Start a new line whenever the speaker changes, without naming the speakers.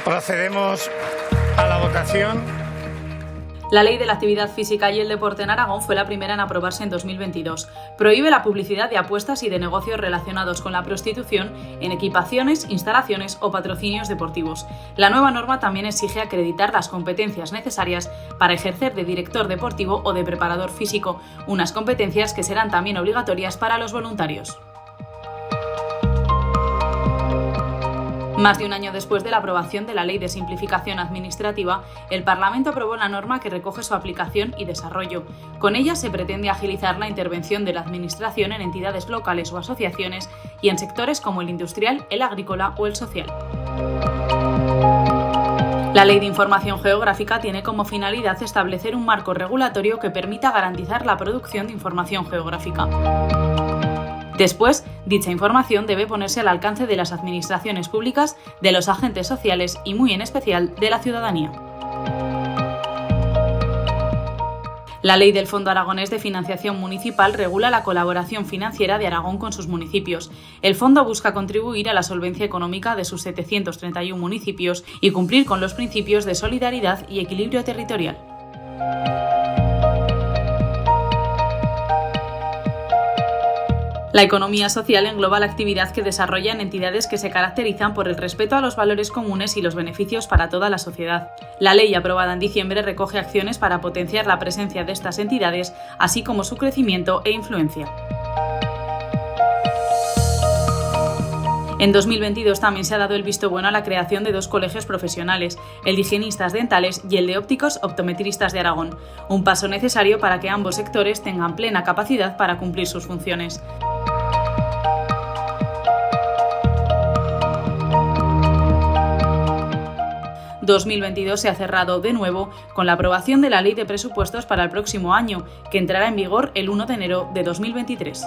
Procedemos a la votación.
La Ley de la Actividad Física y el Deporte en Aragón fue la primera en aprobarse en 2022. Prohíbe la publicidad de apuestas y de negocios relacionados con la prostitución en equipaciones, instalaciones o patrocinios deportivos. La nueva norma también exige acreditar las competencias necesarias para ejercer de director deportivo o de preparador físico, unas competencias que serán también obligatorias para los voluntarios. Más de un año después de la aprobación de la Ley de Simplificación Administrativa, el Parlamento aprobó la norma que recoge su aplicación y desarrollo. Con ella se pretende agilizar la intervención de la Administración en entidades locales o asociaciones y en sectores como el industrial, el agrícola o el social. La Ley de Información Geográfica tiene como finalidad establecer un marco regulatorio que permita garantizar la producción de información geográfica. Después, dicha información debe ponerse al alcance de las administraciones públicas, de los agentes sociales y, muy en especial, de la ciudadanía. La Ley del Fondo Aragonés de Financiación Municipal regula la colaboración financiera de Aragón con sus municipios. El fondo busca contribuir a la solvencia económica de sus 731 municipios y cumplir con los principios de solidaridad y equilibrio territorial. La economía social engloba la actividad que desarrollan entidades que se caracterizan por el respeto a los valores comunes y los beneficios para toda la sociedad. La ley aprobada en diciembre recoge acciones para potenciar la presencia de estas entidades, así como su crecimiento e influencia. En 2022 también se ha dado el visto bueno a la creación de 2 colegios profesionales, el de higienistas dentales y el de ópticos optometristas de Aragón, un paso necesario para que ambos sectores tengan plena capacidad para cumplir sus funciones. En 2022 se ha cerrado de nuevo con la aprobación de la Ley de Presupuestos para el próximo año, que entrará en vigor el 1 de enero de 2023.